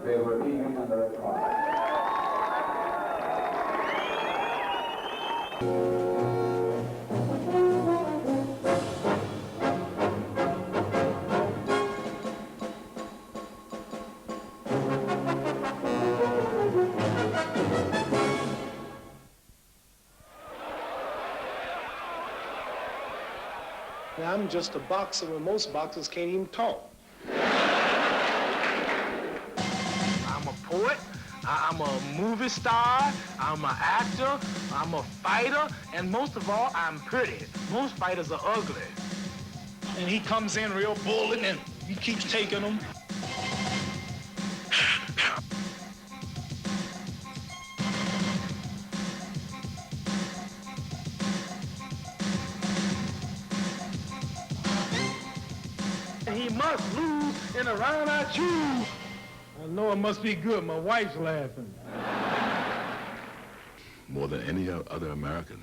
They were Egan and the red corner. I'm just a boxer when most boxers can't even talk. I'm a poet, I'm a movie star, I'm an actor, I'm a fighter, and most of all, I'm pretty. Most fighters are ugly. And he comes in real bullying and he keeps taking them. He must lose in a round I choose. I know it must be good. My wife's laughing. More than any other American,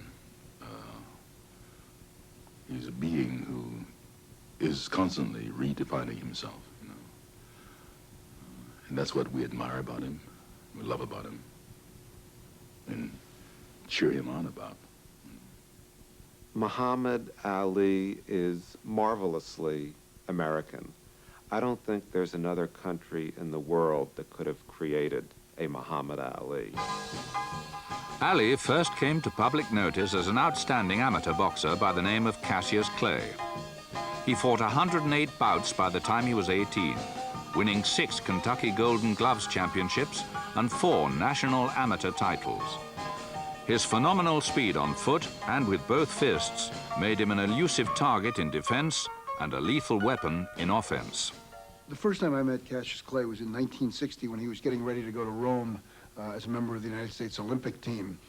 he's a being who is constantly redefining himself, you know. And that's what we admire about him, we love about him, and cheer him on about. Muhammad Ali is marvelously American. I don't think there's another country in the world that could have created a Muhammad Ali. Ali first came to public notice as an outstanding amateur boxer by the name of Cassius Clay. He fought 108 bouts by the time he was 18, winning 6 Kentucky Golden Gloves championships and 4 national amateur titles. His phenomenal speed on foot and with both fists made him an elusive target in defense and a lethal weapon in offense. The first time I met Cassius Clay was in 1960 when he was getting ready to go to Rome as a member of the United States Olympic team.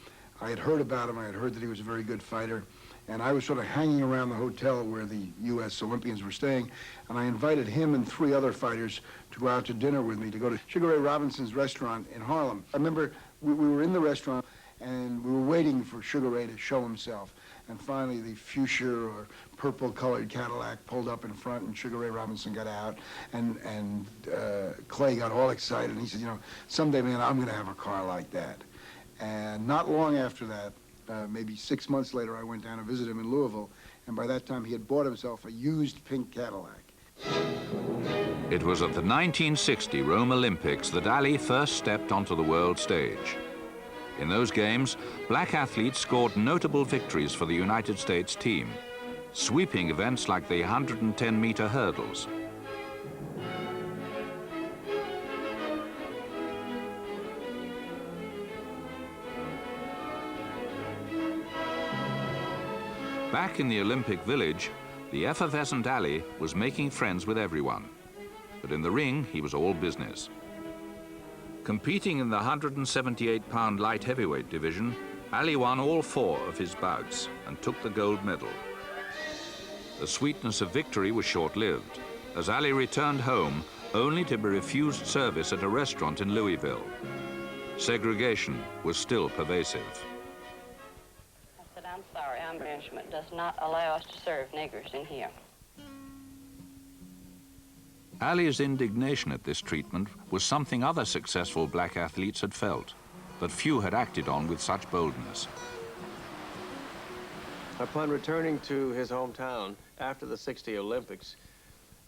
I had heard about him, I had heard that he was a very good fighter, and I was sort of hanging around the hotel where the U.S. Olympians were staying, and I invited him and 3 other fighters to go out to dinner with me, to go to Sugar Ray Robinson's restaurant in Harlem. I remember we were in the restaurant, and we were waiting for Sugar Ray to show himself. And finally, the fuchsia or purple-colored Cadillac pulled up in front, and Sugar Ray Robinson got out, and Clay got all excited, and he said, you know, someday, man, I'm going to have a car like that. And not long after that, maybe 6 months later, I went down to visit him in Louisville, and by that time, he had bought himself a used pink Cadillac. It was at the 1960 Rome Olympics that Ali first stepped onto the world stage. In those games, black athletes scored notable victories for the United States team, sweeping events like the 110-meter hurdles. Back in the Olympic Village, the effervescent Ali was making friends with everyone. But in the ring, he was all business. Competing in the 178-pound light heavyweight division, Ali won all 4 of his bouts and took the gold medal. The sweetness of victory was short-lived, as Ali returned home only to be refused service at a restaurant in Louisville. Segregation was still pervasive. I said, I'm sorry, our management does not allow us to serve niggers in here. Ali's indignation at this treatment was something other successful black athletes had felt, but few had acted on with such boldness. Upon returning to his hometown after the '60 Olympics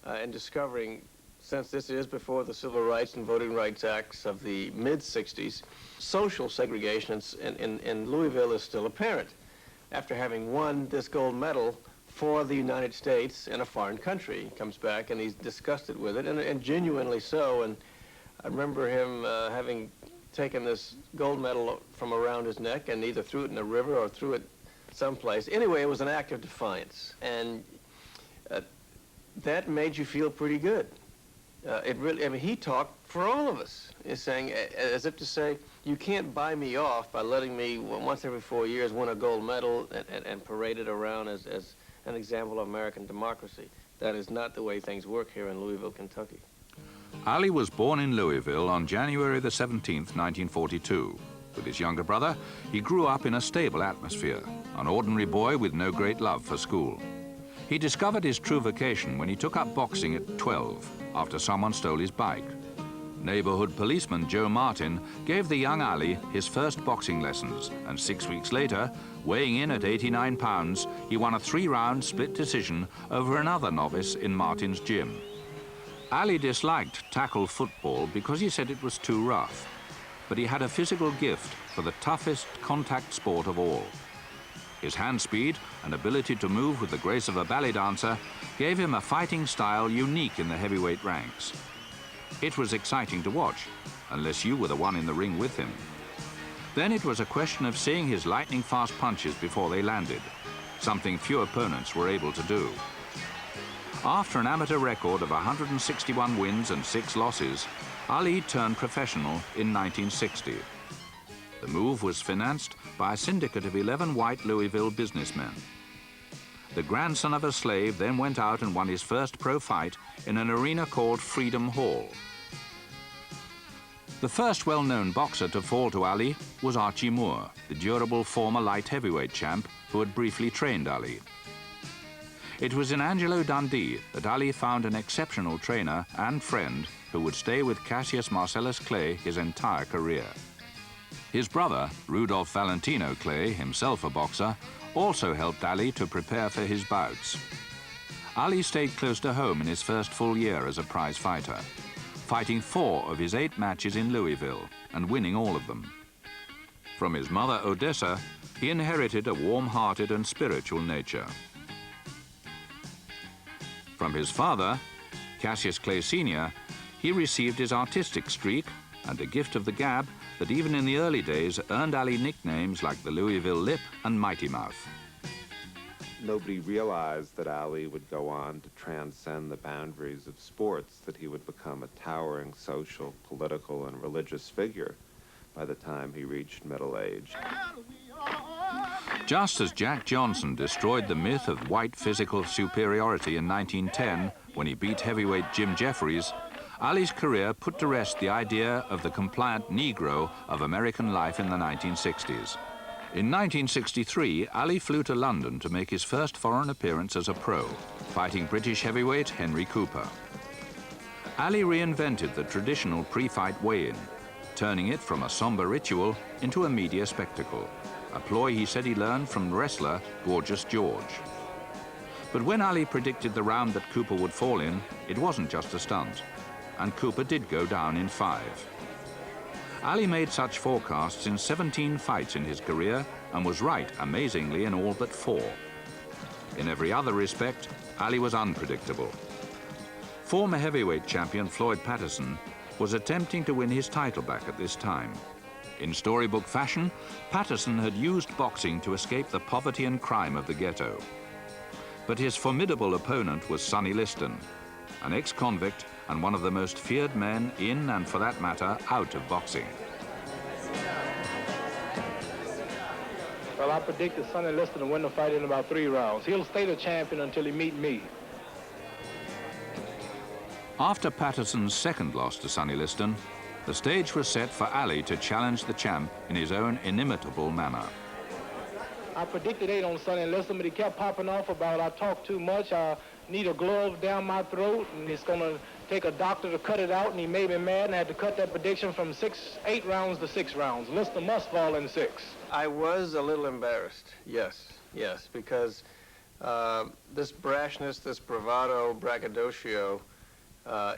and discovering, since this is before the Civil Rights and Voting Rights Acts of the mid-'60s, social segregation in Louisville is still apparent. After having won this gold medal for the United States in a foreign country. He comes back and he's disgusted with it, and genuinely so. And I remember him having taken this gold medal from around his neck and either threw it in a river or threw it someplace. Anyway, it was an act of defiance, and that made you feel pretty good. It really, I mean, he talked for all of us. He's saying, as if to say, you can't buy me off by letting me, once every 4 years, win a gold medal and parade it around as an example of American democracy. That is not the way things work here in Louisville, Kentucky. Ali was born in Louisville on January the 17th, 1942. With his younger brother, he grew up in a stable atmosphere, an ordinary boy with no great love for school. He discovered his true vocation when he took up boxing at 12, after someone stole his bike. Neighborhood policeman Joe Martin gave the young Ali his first boxing lessons, and 6 weeks later, weighing in at 89 pounds, he won a 3-round split decision over another novice in Martin's gym. Ali disliked tackle football because he said it was too rough, but he had a physical gift for the toughest contact sport of all. His hand speed and ability to move with the grace of a ballet dancer gave him a fighting style unique in the heavyweight ranks. It was exciting to watch, unless you were the one in the ring with him. Then it was a question of seeing his lightning-fast punches before they landed, something few opponents were able to do. After an amateur record of 161 wins and 6 losses, Ali turned professional in 1960. The move was financed by a syndicate of 11 white Louisville businessmen. The grandson of a slave then went out and won his first pro fight in an arena called Freedom Hall. The first well-known boxer to fall to Ali was Archie Moore, the durable former light heavyweight champ who had briefly trained Ali. It was in Angelo Dundee that Ali found an exceptional trainer and friend who would stay with Cassius Marcellus Clay his entire career. His brother, Rudolph Valentino Clay, himself a boxer, also helped Ali to prepare for his bouts. Ali stayed close to home in his first full year as a prize fighter, fighting 4 of his 8 matches in Louisville and winning all of them. From his mother, Odessa, he inherited a warm-hearted and spiritual nature. From his father, Cassius Clay Sr., he received his artistic streak and a gift of the gab that even in the early days earned Ali nicknames like the Louisville Lip and Mighty Mouth. Nobody realized that Ali would go on to transcend the boundaries of sports, that he would become a towering social, political, and religious figure by the time he reached middle age. Just as Jack Johnson destroyed the myth of white physical superiority in 1910 when he beat heavyweight Jim Jeffries, Ali's career put to rest the idea of the compliant Negro of American life in the 1960s. In 1963, Ali flew to London to make his first foreign appearance as a pro, fighting British heavyweight Henry Cooper. Ali reinvented the traditional pre-fight weigh-in, turning it from a somber ritual into a media spectacle, a ploy he said he learned from wrestler Gorgeous George. But when Ali predicted the round that Cooper would fall in, it wasn't just a stunt, and Cooper did go down in 5. Ali made such forecasts in 17 fights in his career and was right, amazingly, in all but 4. In every other respect, Ali was unpredictable. Former heavyweight champion Floyd Patterson was attempting to win his title back at this time. In storybook fashion, Patterson had used boxing to escape the poverty and crime of the ghetto. But his formidable opponent was Sonny Liston, an ex-convict and one of the most feared men in, and for that matter, out of boxing. Well, I predicted Sonny Liston to win the fight in about 3 rounds. He'll stay the champion until he meet me. After Patterson's second loss to Sonny Liston, the stage was set for Ali to challenge the champ in his own inimitable manner. I predicted 8 on Sonny Liston, but he kept popping off about I talk too much, I need a glove down my throat, and it's going to take a doctor to cut it out, and he made me mad, and I had to cut that prediction from 8 rounds to 6 rounds. Liston must fall in 6. I was a little embarrassed, yes, because this brashness, this bravado, braggadocio,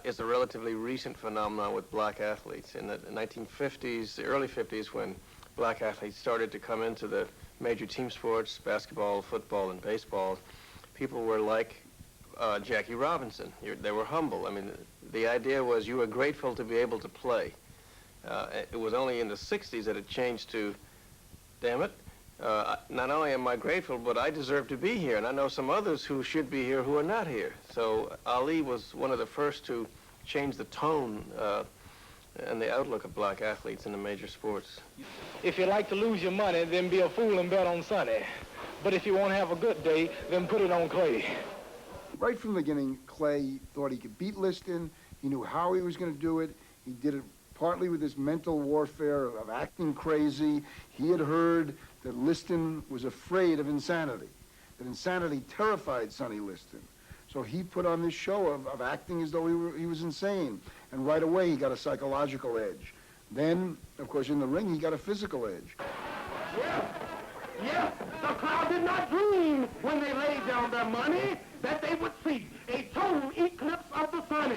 is a relatively recent phenomenon with black athletes. In the 1950s, the early 50s, when black athletes started to come into the major team sports, basketball, football, and baseball, people were like Jackie Robinson. They were humble. I mean, the idea was you were grateful to be able to play. It was only in the 60s that it changed to, damn it, not only am I grateful, but I deserve to be here, and I know some others who should be here who are not here. So Ali was one of the first to change the tone and the outlook of black athletes in the major sports. If you like to lose your money, then be a fool and bet on Sonny. But if you want to have a good day, then put it on Clay. Right from the beginning, Clay thought he could beat Liston. He knew how he was going to do it. He did it partly with this mental warfare of acting crazy. He had heard that Liston was afraid of insanity, that insanity terrified Sonny Liston. So he put on this show of acting as though he was insane. And right away, he got a psychological edge. Then, of course, in the ring, he got a physical edge. Yes, the crowd did not dream when they laid down their money that they would see a total eclipse of the sun.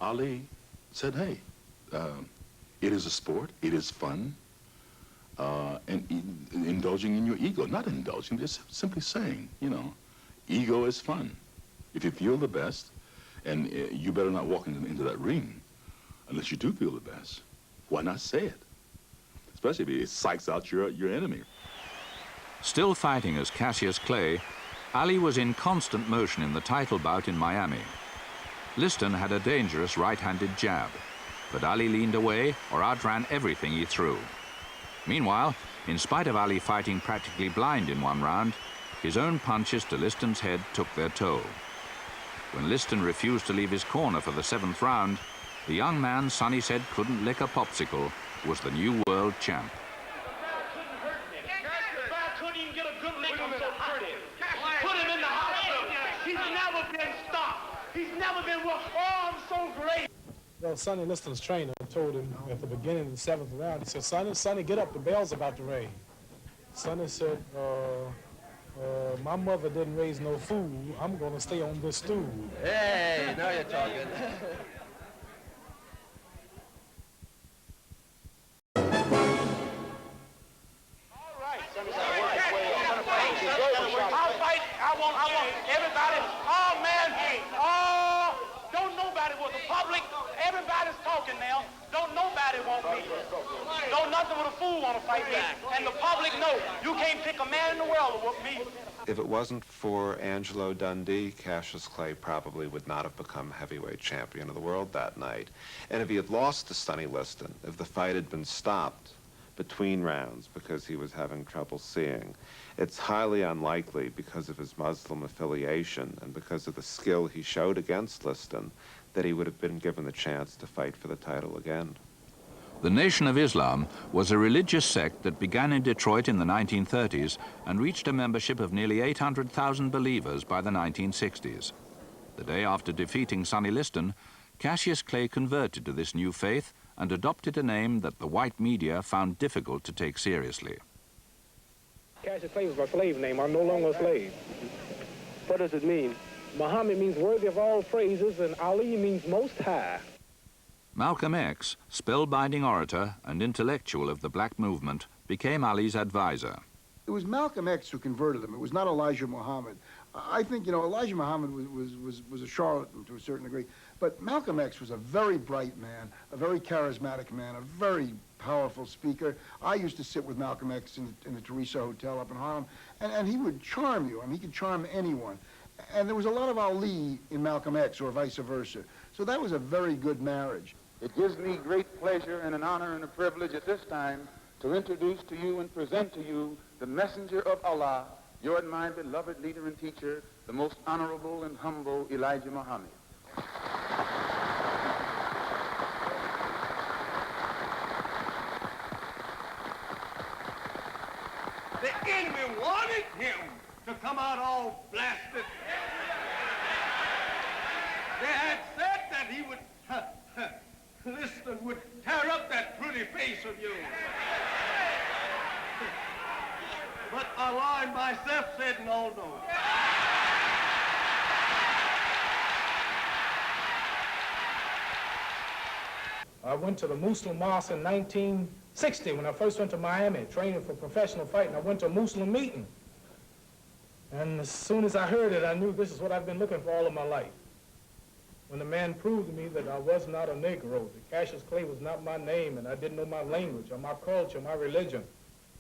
Ali said, hey, it is a sport, it is fun, and indulging in your ego, not indulging, just simply saying, you know, ego is fun. If you feel the best, and you better not walk into that ring unless you do feel the best. Why not say it? Especially if it psychs out your enemy. Still fighting as Cassius Clay, Ali was in constant motion in the title bout in Miami. Liston had a dangerous right-handed jab, but Ali leaned away or outran everything he threw. Meanwhile, in spite of Ali fighting practically blind in one round, his own punches to Liston's head took their toll. When Liston refused to leave his corner for the 7th round, the young man Sonny said couldn't lick a popsicle was the new world champ. Couldn't even get a good lick on so pretty. Put him in the hospital. He's never been stopped. He's never been, oh, I'm so great. Well, Sonny Liston's trainer told him at the beginning of the 7th round, he said, Sonny, get up, the bell's about to ring. Sonny said, my mother didn't raise no fool. I'm going to stay on this stool. Hey, now you're talking. I'll fight. I want everybody. Oh, man. Oh, don't nobody want the public. Everybody's talking now. Don't nobody want me. Don't nothing with a fool want to fight me. And the public know you can't pick a man in the world to whoop me. If it wasn't for Angelo Dundee, Cassius Clay probably would not have become heavyweight champion of the world that night. And if he had lost to Sonny Liston, if the fight had been stopped between rounds because he was having trouble seeing, it's highly unlikely, because of his Muslim affiliation and because of the skill he showed against Liston, that he would have been given the chance to fight for the title again. The Nation of Islam was a religious sect that began in Detroit in the 1930s and reached a membership of nearly 800,000 believers by the 1960s. The day after defeating Sonny Liston, Cassius Clay converted to this new faith and adopted a name that the white media found difficult to take seriously. Cassius Clay was my slave name. I'm no longer a slave. What does it mean? Muhammad means worthy of all praises, and Ali means most high. Malcolm X, spellbinding orator and intellectual of the black movement, became Ali's advisor. It was Malcolm X who converted him. It was not Elijah Muhammad. I think, you know, Elijah Muhammad was a charlatan to a certain degree, but Malcolm X was a very bright man, a very charismatic man, a very powerful speaker. I used to sit with Malcolm X in the Teresa Hotel up in Harlem, and he would charm you. I mean, he could charm anyone. And there was a lot of Ali in Malcolm X, or vice versa. So that was a very good marriage. It gives me great pleasure and an honor and a privilege at this time to introduce to you and present to you the messenger of Allah, your and my beloved leader and teacher, the most honorable and humble Elijah Muhammad. The enemy wanted him to come out all blasted. They had said that he would, Liston would tear up that pretty face of yours. But Allah and myself said no. I went to the Muslim mosque in 19 60 when I first went to Miami training for professional fighting. I went to a Muslim meeting. And as soon as I heard it, I knew this is what I've been looking for all of my life. When the man proved to me that I was not a Negro, that Cassius Clay was not my name, and I didn't know my language or my culture, my religion.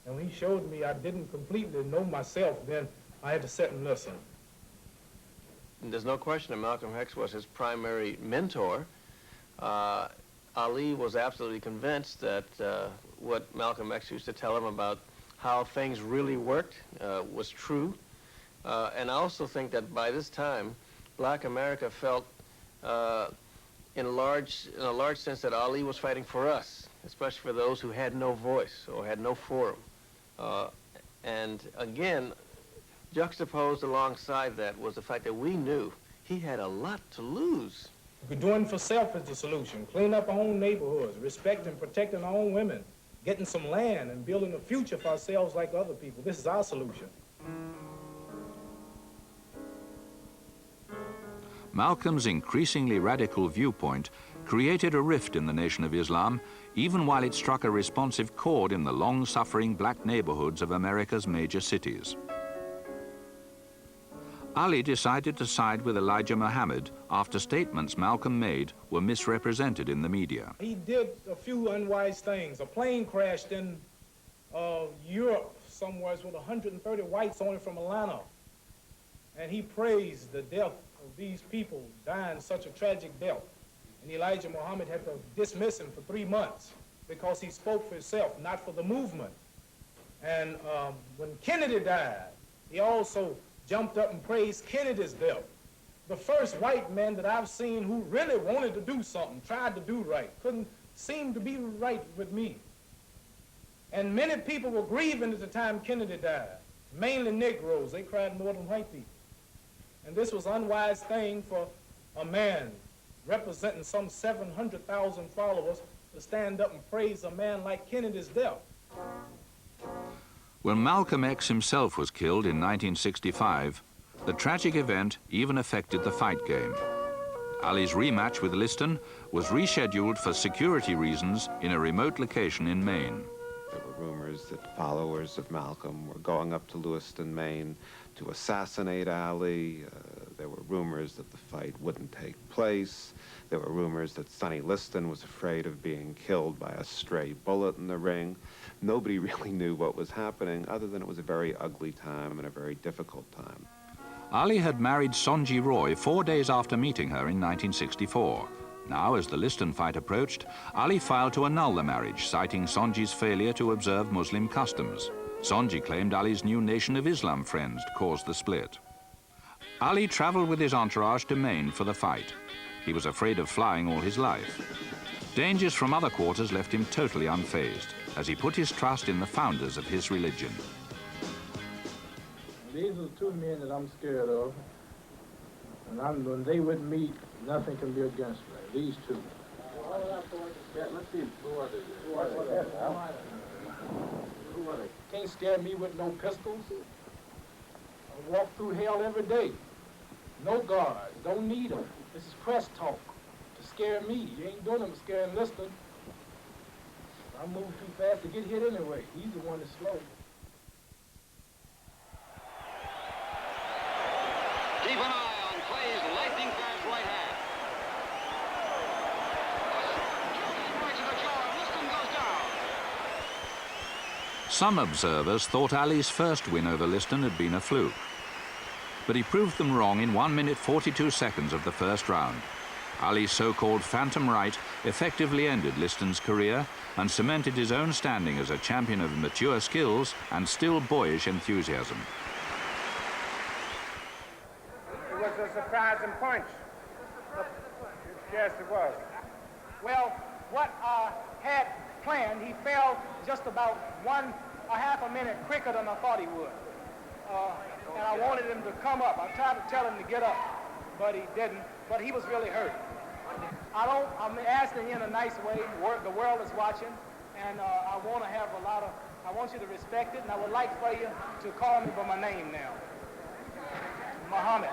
And when he showed me I didn't completely know myself, then I had to sit and listen. And there's no question that Malcolm X was his primary mentor. Ali was absolutely convinced that what Malcolm X used to tell him about how things really worked was true. And I also think that by this time, Black America felt in a large sense that Ali was fighting for us, especially for those who had no voice or had no forum. And again, juxtaposed alongside that was the fact that we knew he had a lot to lose. Doing for self is the solution. Clean up our own neighborhoods, respecting and protecting our own women, getting some land and building a future for ourselves like other people. This is our solution. Malcolm's increasingly radical viewpoint created a rift in the Nation of Islam, even while it struck a responsive chord in the long-suffering black neighborhoods of America's major cities. Ali decided to side with Elijah Muhammad after statements Malcolm made were misrepresented in the media. He did a few unwise things. A plane crashed in Europe somewhere with 130 whites on it from Atlanta. And he praised the death of these people dying such a tragic death. And Elijah Muhammad had to dismiss him for 3 months because he spoke for himself, not for the movement. And when Kennedy died, he also jumped up and praised Kennedy's death. The first white man that I've seen who really wanted to do something, tried to do right, couldn't seem to be right with me. And many people were grieving at the time Kennedy died, mainly Negroes. They cried more than white people. And this was an unwise thing for a man representing some 700,000 followers to stand up and praise a man like Kennedy's death. When Malcolm X himself was killed in 1965, the tragic event even affected the fight game. Ali's rematch with Liston was rescheduled for security reasons in a remote location in Maine. There were rumors that followers of Malcolm were going up to Lewiston, Maine to assassinate Ali. There were rumors that the fight wouldn't take place. There were rumors that Sonny Liston was afraid of being killed by a stray bullet in the ring. Nobody really knew what was happening, other than it was a very ugly time and a very difficult time. Ali had married Sonji Roy 4 days after meeting her in 1964. Now, as the Liston fight approached, Ali filed to annul the marriage, citing Sonji's failure to observe Muslim customs. Sonji claimed Ali's new Nation of Islam friends caused the split. Ali traveled with his entourage to Maine for the fight. He was afraid of flying all his life. Dangers from other quarters left him totally unfazed, as he put his trust in the founders of his religion. These are the two men that I'm scared of. And when they with me, nothing can be against me. These two. Yeah, let's see. Who are they? Who are they? Can't scare me with no pistols. I walk through hell every day. No guards. Don't need them. This is press talk. To scare me. You ain't doing them to scaring Liston. I move too fast to get hit anyway. He's the one that's slow. Keep an eye on Clay's lightning fast right hand. Right to the jaw. Liston goes down. Some observers thought Ali's first win over Liston had been a fluke. But he proved them wrong in 1 minute 42 seconds of the first round. Ali's so-called phantom right effectively ended Liston's career and cemented his own standing as a champion of mature skills and still boyish enthusiasm. It was a surprising punch. Yes, it was. Well, what I had planned, he fell just about a half a minute quicker than I thought he would. And I wanted him to come up. I tried to tell him to get up, but he didn't. But he was really hurt. I'm asking you in a nice way. The world is watching, and I want you to respect it, and I would like for you to call me by my name now. Muhammad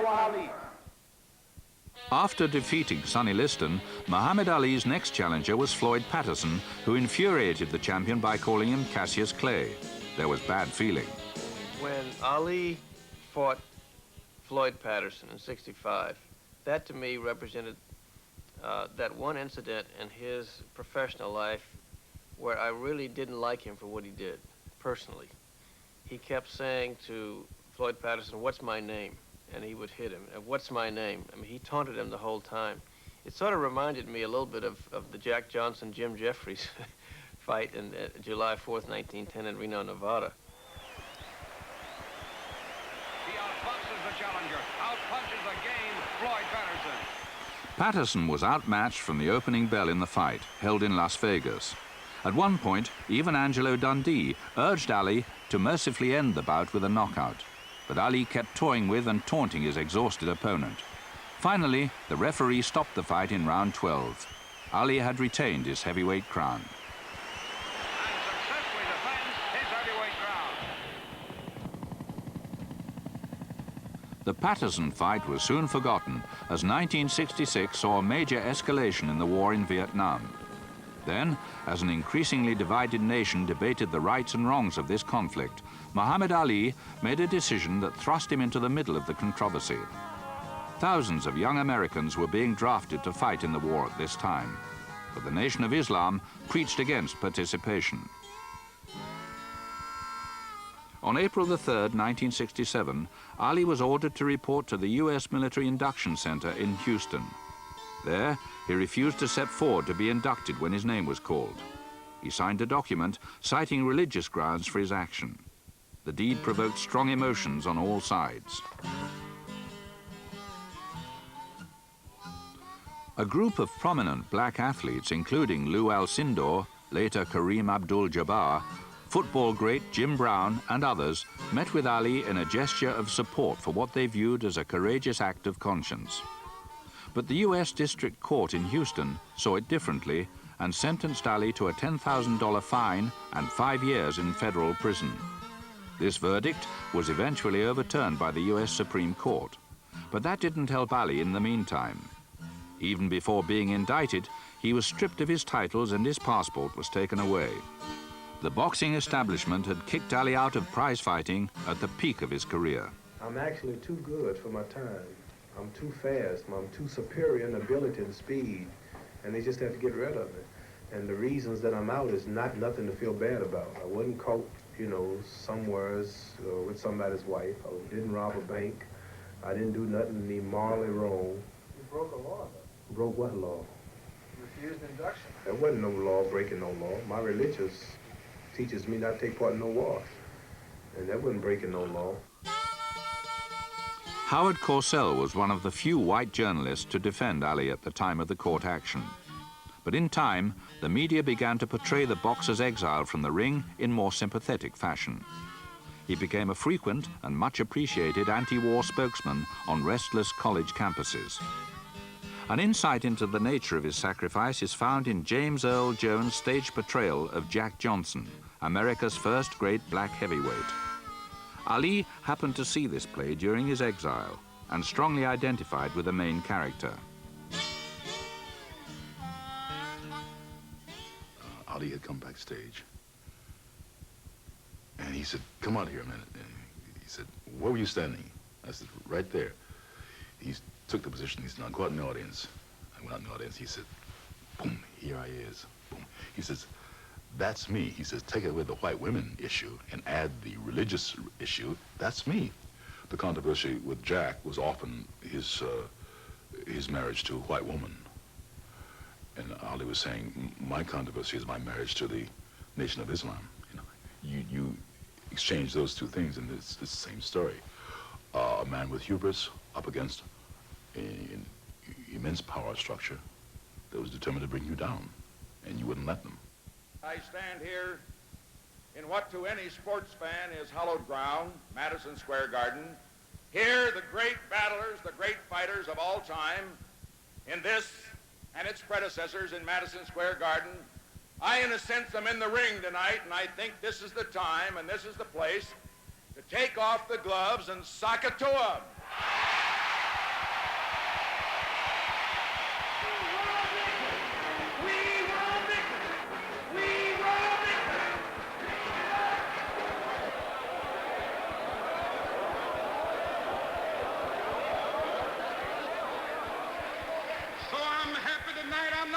Ali. After defeating Sonny Liston, Muhammad Ali's next challenger was Floyd Patterson, who infuriated the champion by calling him Cassius Clay. There was bad feeling. When Ali fought Floyd Patterson in '65, that to me represented that one incident in his professional life where I really didn't like him for what he did, personally. He kept saying to Floyd Patterson, "What's my name?" And he would hit him. "What's my name?" I mean, he taunted him the whole time. It sort of reminded me a little bit of the Jack Johnson-Jim Jeffries fight in July 4th, 1910 in Reno, Nevada. He outpunches the challenger, outpunches the game, Floyd Patterson. Patterson was outmatched from the opening bell in the fight, held in Las Vegas. At one point, even Angelo Dundee urged Ali to mercifully end the bout with a knockout. But Ali kept toying with and taunting his exhausted opponent. Finally, the referee stopped the fight in round 12. Ali had retained his heavyweight crown. And successfully defends his heavyweight crown. The Patterson fight was soon forgotten as 1966 saw a major escalation in the war in Vietnam. Then, as an increasingly divided nation debated the rights and wrongs of this conflict, Muhammad Ali made a decision that thrust him into the middle of the controversy. Thousands of young Americans were being drafted to fight in the war at this time, but the Nation of Islam preached against participation. On April the 3rd, 1967, Ali was ordered to report to the U.S. Military Induction Center in Houston. There, he refused to step forward to be inducted when his name was called. He signed a document citing religious grounds for his action. The deed provoked strong emotions on all sides. A group of prominent black athletes, including Lou Alcindor, later Kareem Abdul-Jabbar, football great Jim Brown, and others, met with Ali in a gesture of support for what they viewed as a courageous act of conscience. But the U.S. District Court in Houston saw it differently and sentenced Ali to a $10,000 fine and 5 years in federal prison. This verdict was eventually overturned by the U.S. Supreme Court, but that didn't help Ali in the meantime. Even before being indicted, he was stripped of his titles and his passport was taken away. The boxing establishment had kicked Ali out of prize fighting at the peak of his career. I'm actually too good for my time. I'm too fast. I'm too superior in ability and speed, and they just have to get rid of me. And the reasons that I'm out is nothing to feel bad about. I wasn't caught, you know, somewheres with somebody's wife. I didn't rob a bank. I didn't do nothing morally wrong. You broke a law, though. Broke what law? Refused induction. There wasn't no law breaking no law. My religious teaches me not to take part in no war, and that wasn't breaking no law. Howard Cosell was one of the few white journalists to defend Ali at the time of the court action. But in time, the media began to portray the boxer's exile from the ring in more sympathetic fashion. He became a frequent and much appreciated anti-war spokesman on restless college campuses. An insight into the nature of his sacrifice is found in James Earl Jones' stage portrayal of Jack Johnson, America's first great black heavyweight. Ali happened to see this play during his exile and strongly identified with the main character. Ali had come backstage, and he said, "Come out here a minute." And he said, "Where were you standing?" I said, "Right there." He took the position. He said, "Now go out in the audience." I went out in the audience. He said, "Boom, here I is." Boom. He says, "That's me." He says, "Take away the white women issue and add the religious issue. That's me." The controversy with Jack was often his marriage to a white woman. And Ali was saying, my controversy is my marriage to the Nation of Islam. You know, you exchange those two things, and it's the same story. A man with hubris up against an immense power structure that was determined to bring you down, and you wouldn't let them. I stand here in what to any sports fan is hallowed ground, Madison Square Garden. Here, the great battlers, the great fighters of all time, in this and its predecessors in Madison Square Garden. I, in a sense, am in the ring tonight, and I think this is the time and this is the place to take off the gloves and sock it to 'em.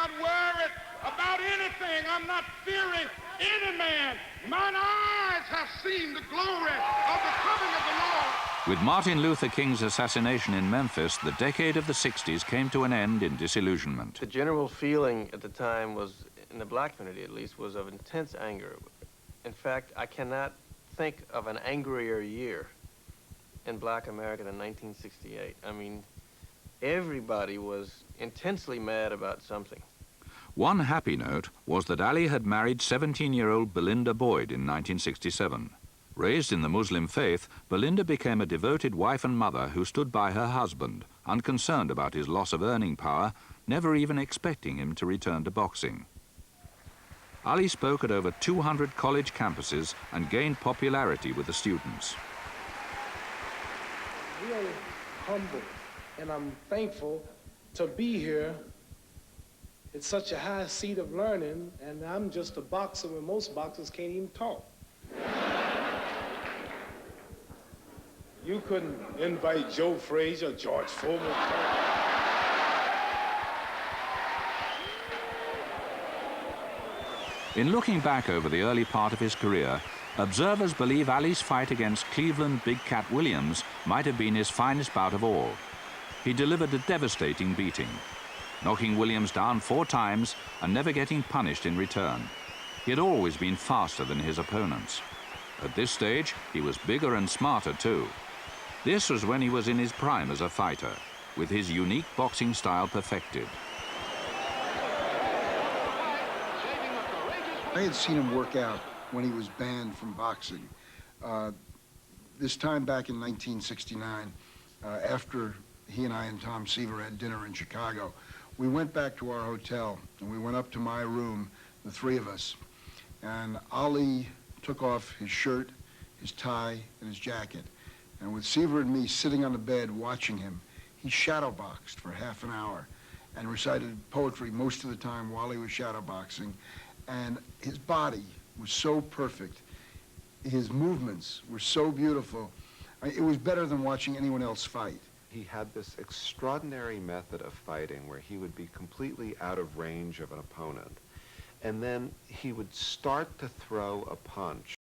not worried about anything. I'm not fearing any man. Mine eyes have seen the glory of the coming of the Lord. With Martin Luther King's assassination in Memphis, the decade of the 60s came to an end in disillusionment. The general feeling at the time was, in the black community at least, was of intense anger. In fact, I cannot think of an angrier year in black America than 1968. I mean, everybody was intensely mad about something. One happy note was that Ali had married 17-year-old Belinda Boyd in 1967. Raised in the Muslim faith, Belinda became a devoted wife and mother who stood by her husband, unconcerned about his loss of earning power, never even expecting him to return to boxing. Ali spoke at over 200 college campuses and gained popularity with the students. Really humble, and I'm thankful to be here. It's such a high seat of learning, and I'm just a boxer when most boxers can't even talk. You couldn't invite Joe Frazier, George Foreman. In looking back over the early part of his career, observers believe Ali's fight against Cleveland Big Cat Williams might have been his finest bout of all. He delivered a devastating beating, knocking Williams down 4 times and never getting punished in return. He had always been faster than his opponents. At this stage, he was bigger and smarter too. This was when he was in his prime as a fighter, with his unique boxing style perfected. I had seen him work out when he was banned from boxing. This time back in 1969, after he and I and Tom Seaver had dinner in Chicago, we went back to our hotel and we went up to my room, the 3 of us, and Ali took off his shirt, his tie, and his jacket. And with Seaver and me sitting on the bed watching him, he shadowboxed for half an hour and recited poetry most of the time while he was shadowboxing. And his body was so perfect. His movements were so beautiful. It was better than watching anyone else fight. He had this extraordinary method of fighting where he would be completely out of range of an opponent. And then he would start to throw a punch